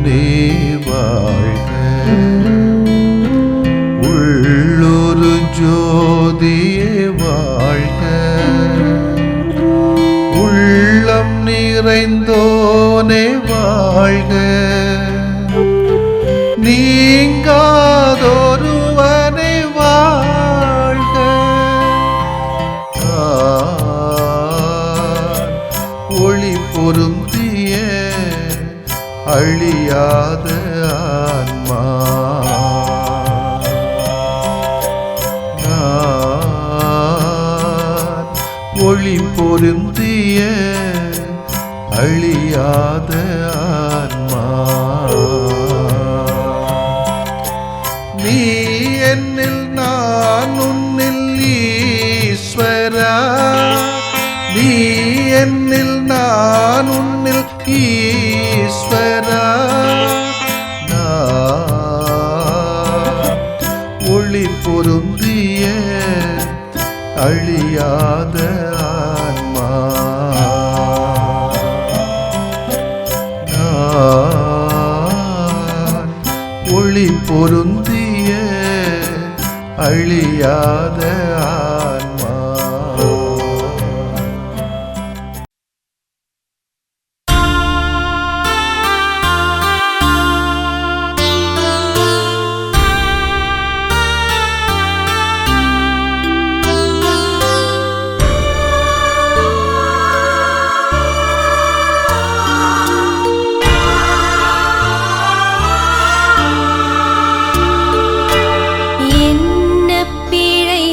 தேவனே வாழ்க. உள்ளொரு ஜோதியே வாழ்க. உள்ளம் நிறைந்தோனே வாழ்க. நீங்காதொருவனே வாழ்க. ஒளி பொருந்திய அழியாத ஆன்மா. ஒளி பொருந்திய அழியாத ஆன்மா. நீ என்னில் நான் உன்னில் ஈஸ்வரா. நீ என்னில் நான் உன்னில் ஈஸ்வரா. ஒளி பொருந்திய அழியாத ஆன்மா. ஒளி பொருந்திய அழியாத ஆன்மா. என்ன பிழை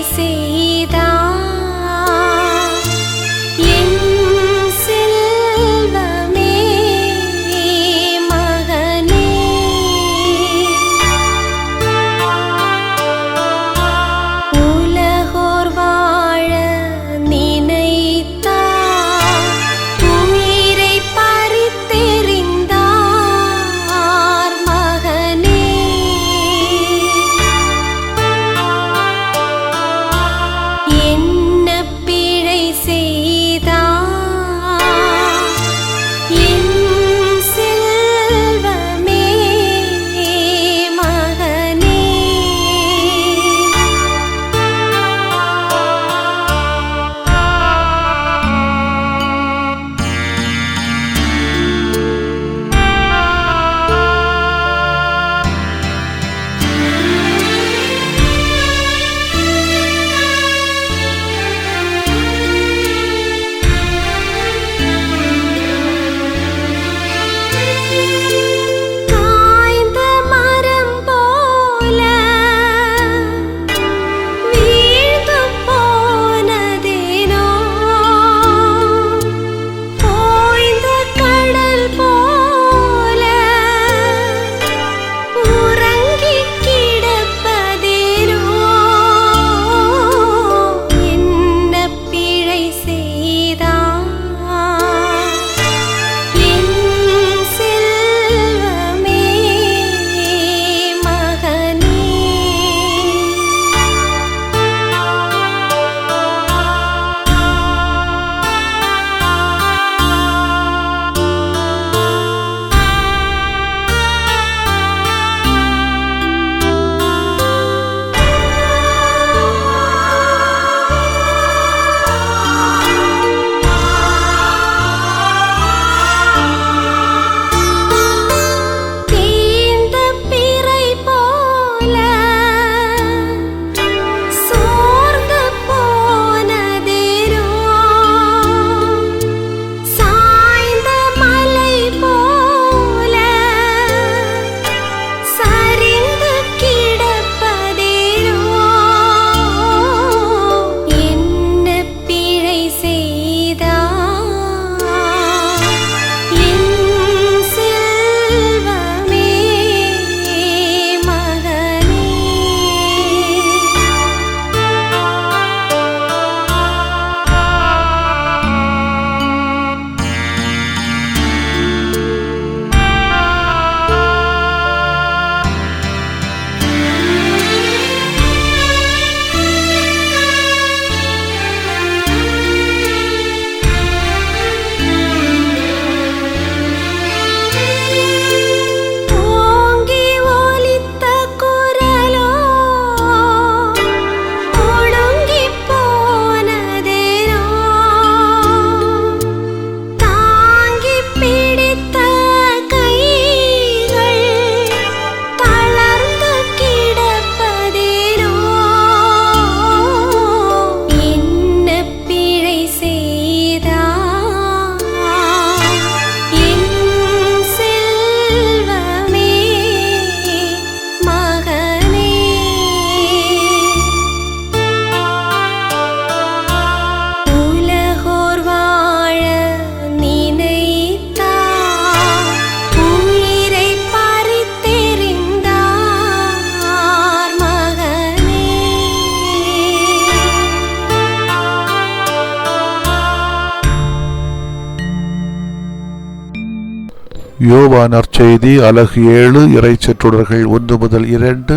யோவான் நற்செய்தி அலகு 7 இறைச்சொற்றொடர்கள் 1 முதல் 2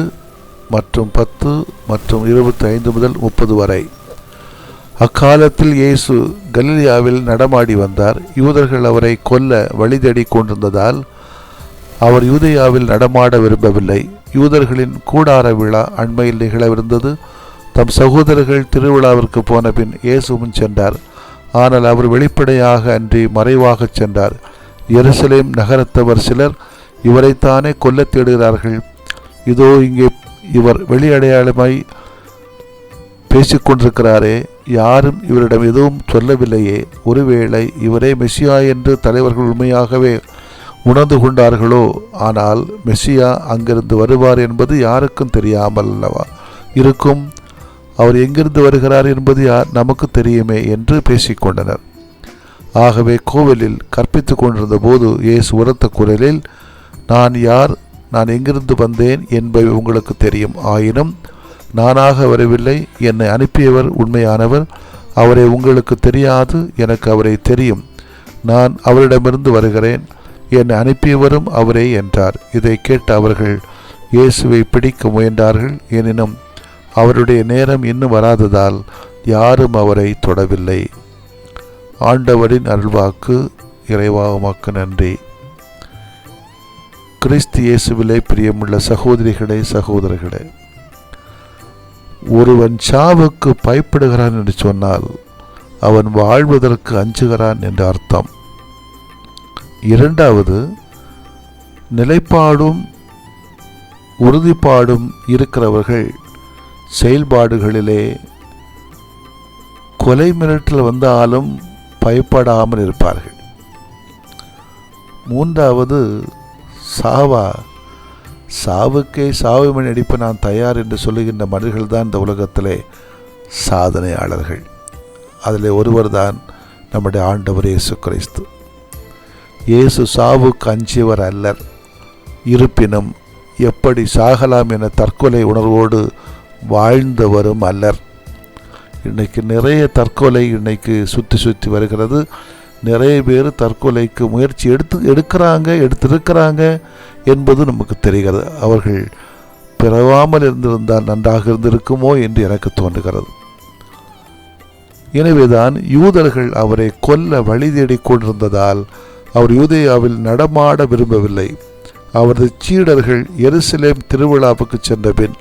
மற்றும் 10 மற்றும் 25 முதல் 30 வரை. அக்காலத்தில் இயேசு கலிலேயாவில் நடமாடி வந்தார். யூதர்கள் அவரை கொல்ல வழி தேடிக் கொண்டிருந்ததால் அவர் யூதேயாவில் நடமாட விரும்பவில்லை. யூதர்களின் கூடார விழா அண்மையில் நிகழவிருந்தது. தம் சகோதரர்கள் திருவிழாவிற்கு போன பின் இயேசுவும் சென்றார். ஆனால் அவர் வெளிப்படையாக அன்றி மறைவாக சென்றார். எருசலேம் நகரத்தவர் சிலர் இவரைத்தானே கொல்ல தேடுகிறார்கள். இதோ இங்கே இவர் வெளியடையாளமாய் பேசிக்கொண்டிருக்கிறாரே, யாரும் இவரிடம் எதுவும் சொல்லவில்லையே. ஒருவேளை இவரே மெசியா என்று தலைவர்கள் உண்மையாகவே உணர்ந்து கொண்டார்களோ? ஆனால் மெசியா அங்கிருந்து வருவார் என்பது யாருக்கும் தெரியாமல் அல்லவா இருக்கும். அவர் எங்கிருந்து வருகிறார் என்பது நமக்கு தெரியுமே என்று பேசிக்கொண்டனர். ஆகவே கோவிலில் கற்பித்து கொண்டிருந்த போது இயேசு உரத்த குரலில், நான் யார், நான் எங்கிருந்து வந்தேன் என்பவை உங்களுக்கு தெரியும். ஆயினும் நானாக வரவில்லை, என்னை அனுப்பியவர் உண்மையானவர். அவரை உங்களுக்கு தெரியாது, எனக்கு அவரை தெரியும். நான் அவரிடமிருந்து வருகிறேன், என்னை அனுப்பியவரும் அவரே என்றார். இதை கேட்ட அவர்கள் இயேசுவை பிடிக்க முயன்றார்கள். எனினும் அவருடைய நேரம் இன்னும் வராததால் யாரும் அவரை தொடவில்லை. ஆண்டவரின் அருள்வாக்கு. இறைவா உமக்கு நன்றி. கிறிஸ்து இயேசுவிலே பிரியமுள்ள சகோதரிகளே, சகோதரர்களே, ஒருவன் சாவுக்கு பயப்படுகிறான் என்று சொன்னால் அவன் வாழ்வதற்கு அஞ்சுகிறான் என்று அர்த்தம். இரண்டாவது, நிலைப்பாடும் உறுதிப்பாடும் இருக்கிறவர்கள் செயல்பாடுகளிலே கொலை மிரட்டல் வந்தாலும் பயப்படாமல் இருப்பார்கள். மூன்றாவது, சாவுக்கே சாவு மணி அடிப்ப நான் தயார் என்று சொல்லுகின்ற மனிதர்கள் தான் இந்த உலகத்திலே சாதனையாளர்கள். அதில் ஒருவர் தான் நம்முடைய ஆண்டவர் இயேசு கிறிஸ்து. இயேசு சாவுக்கு அஞ்சியவர் அல்லர். இருப்பினும் எப்படி சாகலாம் என தற்கொலை உணர்வோடு வாழ்ந்தவரும் அல்லர். இன்னைக்கு நிறைய தற்கொலை சுற்றி வருகிறது. நிறைய பேர் தற்கொலைக்கு முயற்சி எடுத்திருக்கிறாங்க என்பது நமக்கு தெரிகிறது. அவர்கள் பிறவாமல் இருந்திருந்தால் நன்றாக இருந்திருக்குமோ என்று எனக்கு தோன்றுகிறது. எனவேதான் யூதர்கள் அவரை கொல்ல வழி தேடிக் கொண்டிருந்ததால் அவர் யூதேயாவில் நடமாட விரும்பவில்லை. அவரது சீடர்கள் எருசலேம் திருவிழாவுக்கு சென்ற பின்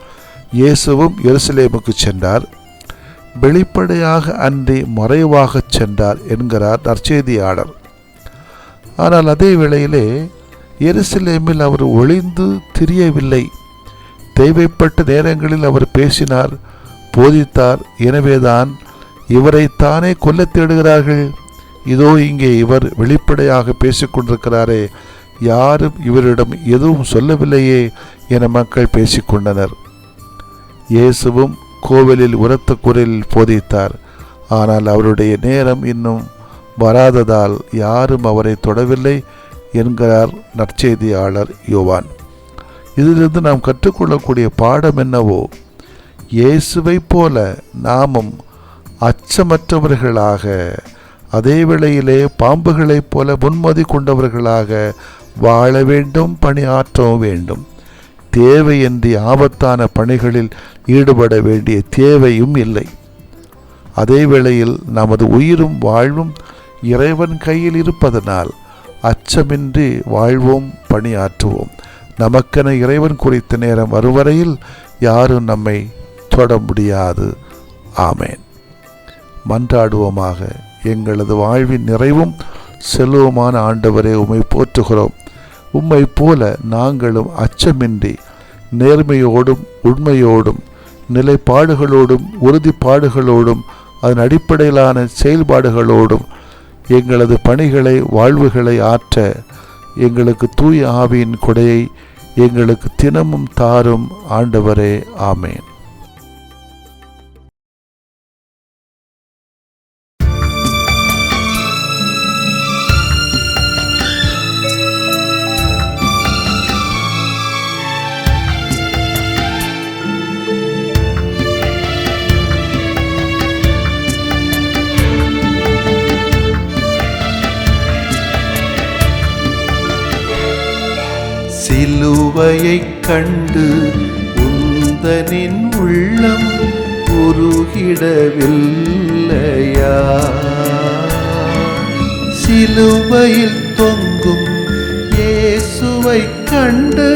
இயேசுவும் எருசலேமுக்கு சென்றார். வெளிப்படையாக அன்றி மறைவாக சென்றார் என்கிறார் நற்செய்தியாளர். ஆனால் அதே வேளையிலே எருசலேமில் அவர் ஒளிந்து திரியவில்லை. தேவைப்பட்ட நேரங்களில் அவர் பேசினார், போதித்தார். எனவேதான் இவரைத்தானே கொல்ல தேடுகிறார்கள். இதோ இங்கே இவர் வெளிப்படையாக பேசிக்கொண்டிருக்கிறாரே, யாரும் இவரிடம் எதுவும் சொல்லவில்லையே என மக்கள் பேசிக்கொண்டனர். இயேசுவும் கோவிலில் உரத்த குரலில் போதித்தார். ஆனால் அவருடைய நேரம் இன்னும் வராததால் யாரும் அவரை தொடவில்லை என்கிறார் நற்செய்தியாளர் யோவான். இதிலிருந்து நாம் கற்றுக்கொள்ளக்கூடிய பாடம் என்னவோ, இயேசுவை போல நாமும் அச்சமற்றவர்களாக, அதே வேளையிலே பாம்புகளைப் போல முன்மதி கொண்டவர்களாக வாழ வேண்டும், பணியாற்றவும் வேண்டும். தேவையின்றி ஆபத்தான பணிகளில் ஈடுபட வேண்டிய தேவையும் இல்லை. அதே வேளையில் நமது உயிரும் வாழ்வும் இறைவன் கையில் இருப்பதனால் அச்சமின்றி வாழ்வோம், பணியாற்றுவோம். நமக்கென இறைவன் குறித்த நேரம் வரும் வரையில் யாரும் நம்மை தொட முடியாது. ஆமேன். மன்றாடுவோமாக. எங்களது வாழ்வின் நிறைவும் செல்வமான ஆண்டவரே, உம்மை போற்றுகிறோம். உம்மை போல நாங்களும் அச்சமின்றி நேர்மையோடும் உண்மையோடும் நிலைப்பாடுகளோடும் உறுதிப்பாடுகளோடும் அதன் அடிப்படையிலான செயல்பாடுகளோடும் எங்களது பணிகளை வாழ்வுகளை ஆற்ற எங்களுக்கு தூய ஆவியின் கொடையை எங்களுக்கு தினமும் தாரும் ஆண்டவரே. ஆமேன். சிலுவையைக் கண்டு உந்தனின் உள்ளம் உருகிடவில்லையா? சிலுவையில் தொங்கும் இயேசுவைக் கண்டு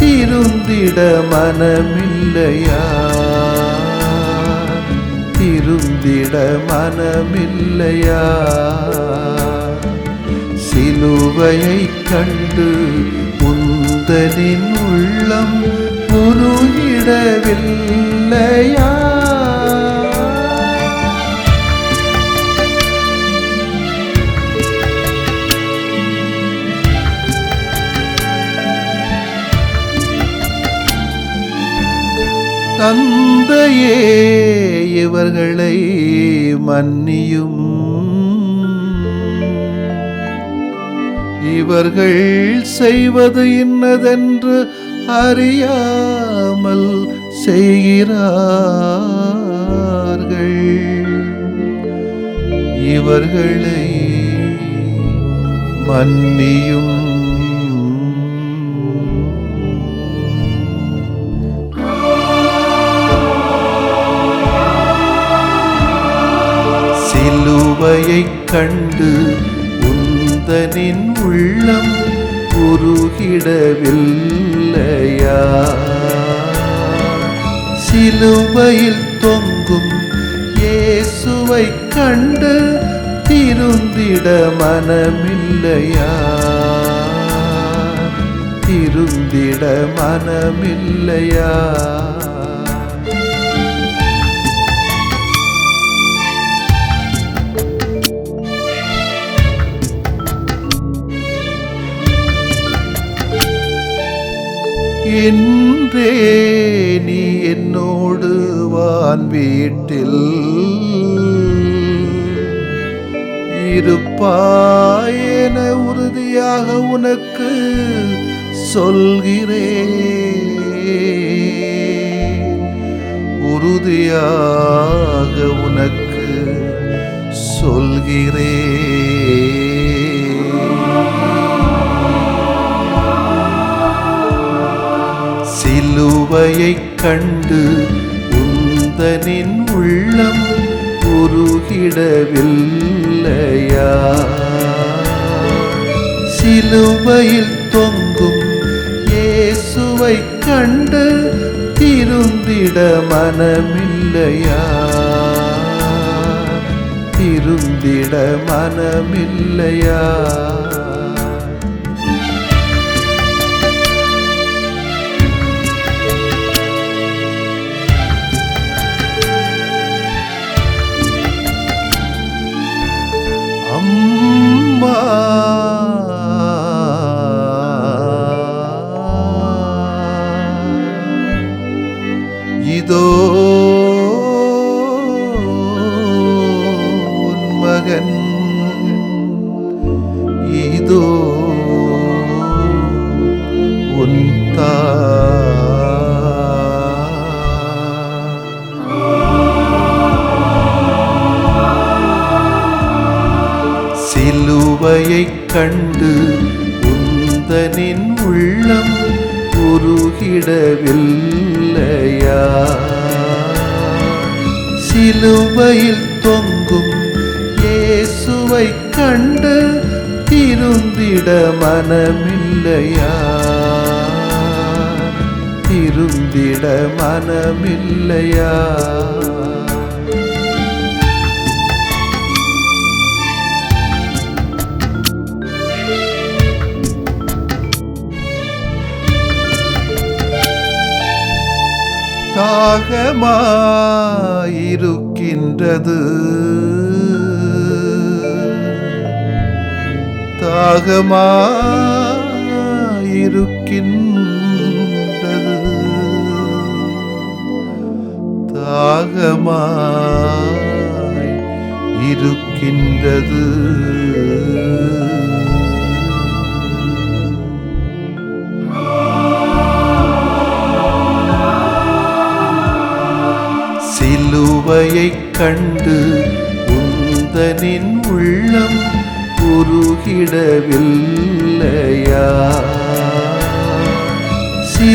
திருந்திட மனமில்லையா? திருந்திட மனமில்லையா? சிலுவையைக் கண்டு உந்தனின் உள்ளம் உருகிடவில்லையா? தந்தையே, இவர்களை மன்னியும், இவர்கள் செய்வது இன்னதென்று அறியாமல் செய்கிறார்கள். இவர்களை மன்னியும். சிலுவையைக் கண்டு உந்தனின் உள்ளம் உருகிடவில்லையா? சிலுவையில் தொங்கும் இயேசுவைக் கண்டு திருந்திட மனமில்லையா? திருந்திட மனமில்லையா? இன்றே நீ என்னோடு வான் வீட்டில் இருப்பாயென உறுதியாக உனக்கு சொல்கிறேன். உறுதியாக உனக்கு சொல்கிறேன். சிலுவையைக் கண்டு உந்தனின் உள்ளம் உருகிடவில்லையா? சிலுவையில் தொங்கும் இயேசுவைக் கண்டு திருந்திட மனமில்லையா? திருந்திட மனமில்லையா? அம்மா, இதோ உன் மகன், இதோ உன் சிலுவையைக் கண்டு உந்தனின் உள்ளம் உருகிடவில்லையா? சிலுவையில் தொங்கும் இயேசுவைக் கண்டு திருந்திட மனமில்லையா? திருந்திட மனமில்லையா? தாகமாயிருக்கின்றது, தாகமாயிருக்கின்றது, தாகமாயிருக்கின்றது. சிலுவையைக் கண்டு உந்தனின் உள்ளம் உருகிடவில்லையா?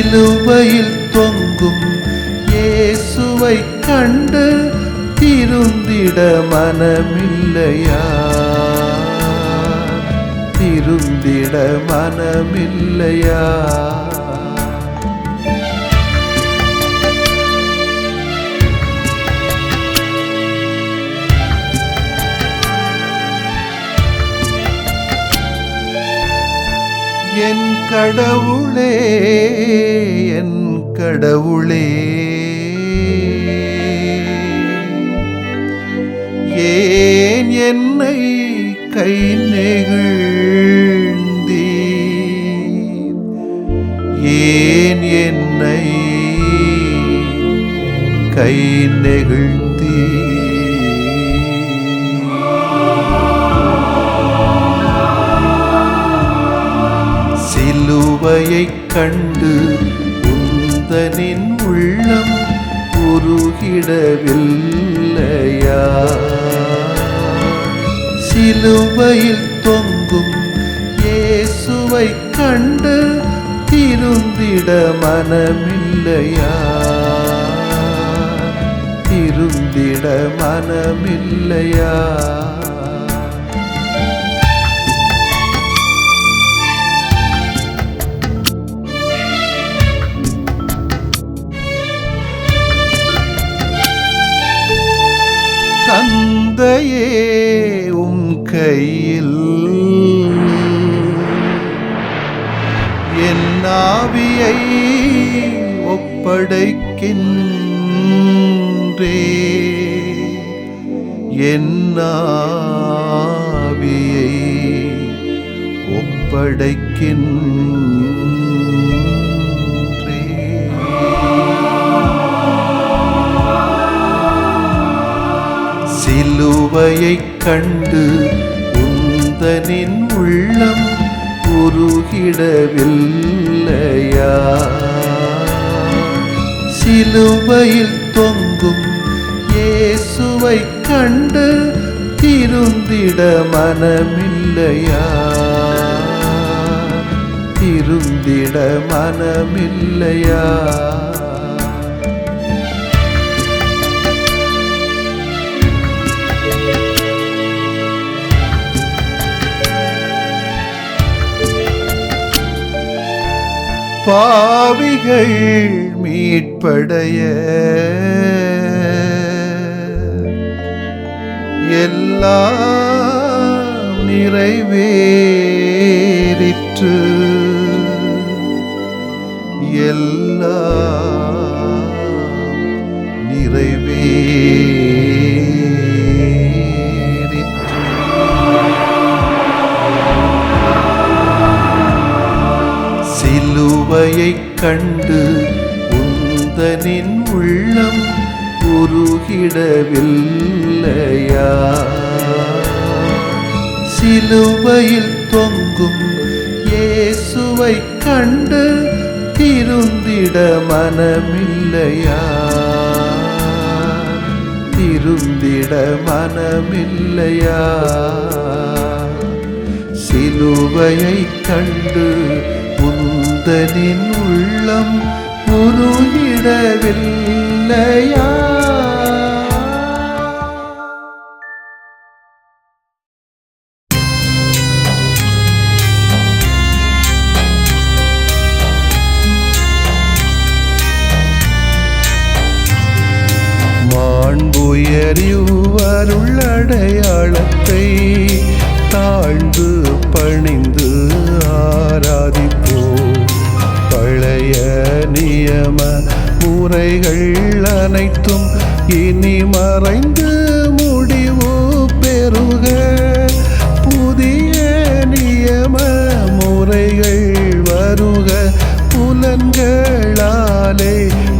சிலுவையில் தொங்கும் இயேசுவை கண்டு திருந்திட மனமில்லையா? திருந்திட மனமில்லையா? என் கடவுளே, என் கடவுளே, ஏன் என்னை கை நெகிழ்ந்தீர்? ஏன் என்னை கை நெகிழ்ந்தீர்? சிலுவையைக் கண்டு உந்தனின் உள்ளம் உருகிடவில்லையா? சிலுவையில் தொங்கும் இயேசுவை கண்டு திருந்திட மனமில்லையா? திருந்திட மனமில்லையா? தந்தையே, உம் கையில் என் ஆவியை ஒப்படைக்கின்றேன். என் ஆவியை ஒப்படைக்கின்றேன். சிலுவையைக் கண்டு உந்தனின் உள்ளம் உருகிடவில்லையா? சிலுவையில் தொங்கும் இயேசுவை கண்டு திருந்திட மனமில்லையா? திருந்திட மனமில்லையா? பாவிகள் மீட்படைய எல்லாம் நிறைவேறிற்று. எல்லாம் நிறைவேறிற்று. சிலுவையைக் கண்டு உந்தனின் உள்ளம் உருகிடவில்லையா? சிலுவையில் தொங்கும் இயேசுவை கண்டு திருந்திட மனமில்லையா? திருந்திட மனமில்லையா? சிலுவையைக் கண்டு உந்தனின் உள்ளம் உருகிடவில்லையா? மாண்புயரிவருள்ளடையாளத்தை தாழ்ந்து பணிந்து ஆராதிப்போம். பழைய நியம முறைகள் அனைத்தும் இனி மறைந்து முடிவு பெறுக. புதிய நியம முறைகள் வருக. புலன்களாலே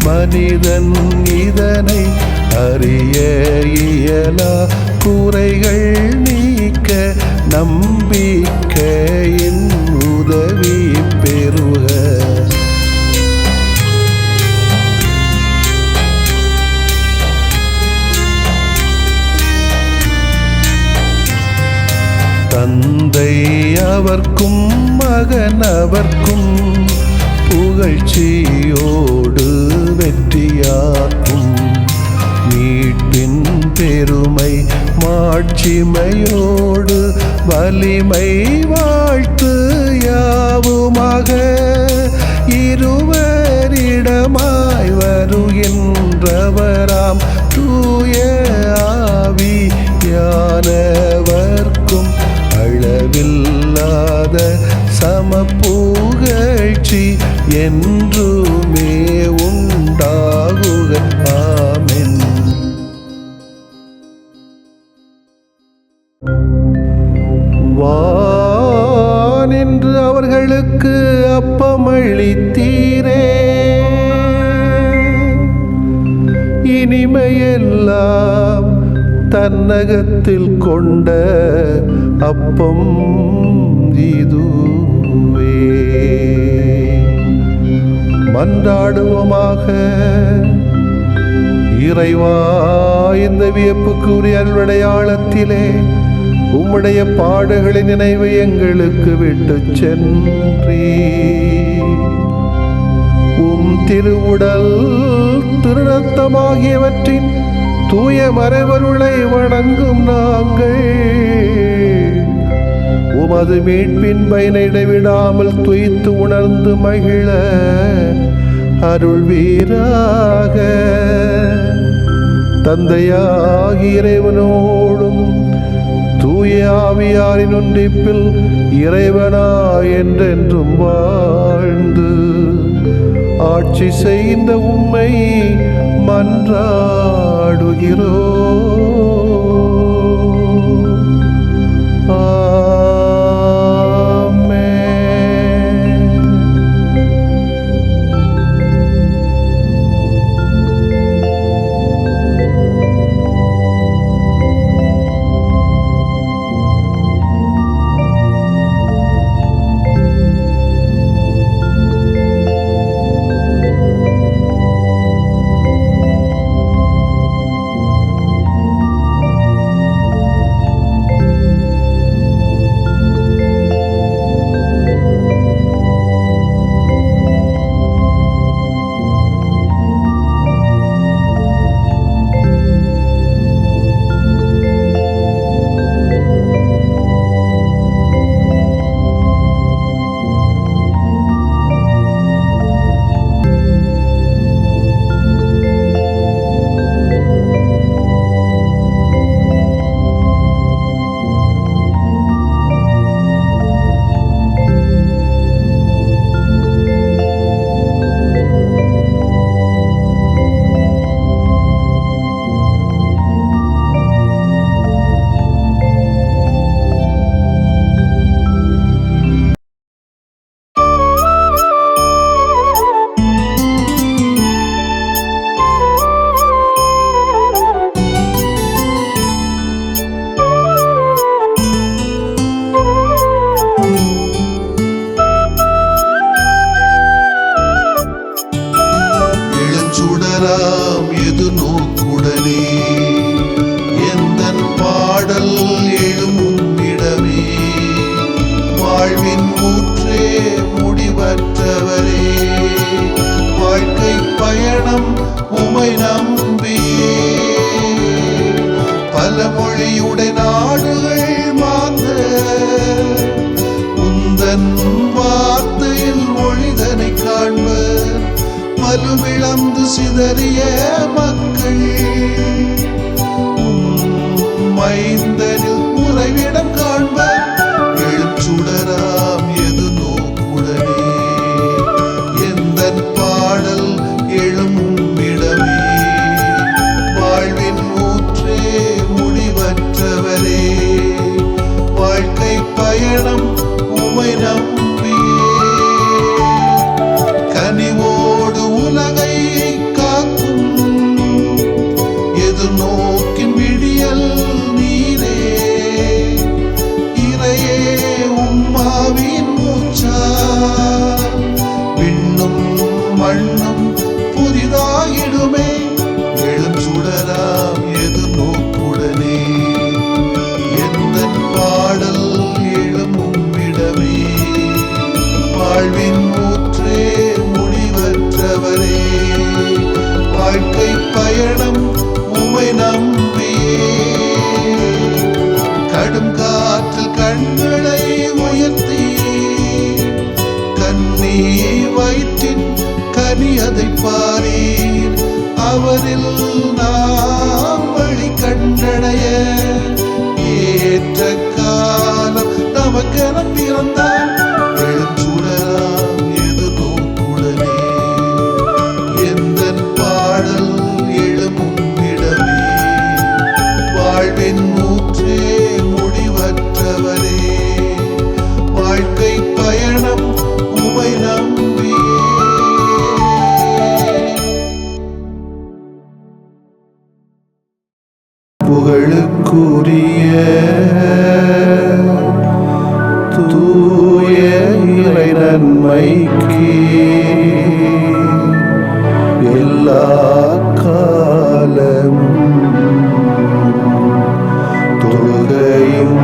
மனிதன் இதனை அறிய இயலா. குறைகள் நீக்க நம்பிக்கையின் உதவி பெறுக. தந்தை அவர்க்கும் மகன் அவர்க்கும் புகழ் புகழ்ச்சியோடு வெற்றியாக்கும் மீட்பின் பெருமை மாட்சிமையோடு வலிமை வாழ்த்து யாவுமாக இருவரிடமாய் வருகின்றவராம் தூய ஆவியானவர்க்கும் அளவில்லாத சமப்புகழ்ச்சி என்றுமே உண்டாகுக. ஆமென். வானின்று அவர்களுக்கு அப்பமளித்தீரே, இனிமையெல்லாம் தன்னகத்தில் கொண்ட அப்பம் இதுவே. மன்றாடுவோமாக. இறைவா, இந்த வியப்புக்குரிய அருள்விளையாளத்திலே உம்முடைய பாடுகளின் நினைவை எங்களுக்கு விட்டு சென்றீ. உம் திருவுடல் திருரத்தமாகியவற்றின் தூய மறைபொருளை வணங்கும் நாங்கள் உமது மீட்பின் பயனை இடைவிடாமல் துய்த்து உணர்ந்து மகிழ அருள்வீராக. தந்தையாகிய இறைவனோடும் தூய ஆவியாரின் ஒன்றிப்பில் இறைவனா என்றென்றும் வாழ்ந்து ஆட்சி செய்கின்ற உம்மை மன்றாடுகிறோம். வலுவிழந்து சிதறிய மக்கள் மைந்தனில் உறைவிடம் காண்பர். எழுச்சுடராம் எது நோக்குடனே எந்தன் பாடல் எழும் இடமே. வாழ்வின் ஊற்றே முடிவற்றவரே, வாழ்க்கை பயணம் உமை நம்பியே. கனிவோடு உலகை காக்கும் எதிர்நோக்கின் விடியல் நீரே. இறையே உம்மாவின் மூச்சா, விண்ணும் மண்ணும் புதிதாகிடுமே. எழும் சுடராம் எது நோக்குடனே எந்தன் பாடல் எழும் இடமே. வாழ்வின் ஊற்றே முடி கன்னி வயிற்றின் கனி அதை பாரீர். அவரில் நாம் வழி கண்டடைய ஏற்ற காலம் நமக்கென பிறந்தார். எழுச்சுடராம் எதிர்நோக்குடனே எந்தன் பாடல் எழுமுன்னிடமே. வாழ்வின் மூற்றே முடிவற்றவரே, வாழ்க்கை பயணம் உமை நம்பியே. புகழுக்குரிய தூய இறை நன்மைக்கு எல்லா காலமும் தொழுகையும்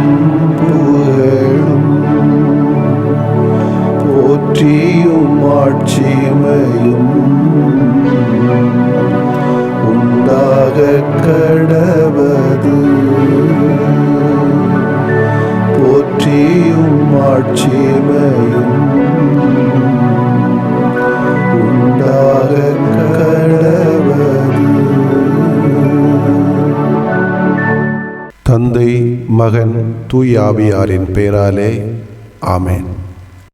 புகழும் போற்றியும் ஆட்சிமையும் உண்டாக கடவது. போற்றியும் ஆட்சிமையும் உண்டாக கடவது. தந்தை, மகன், தூய ஆவியாரின் பெயராலே ஆமென்.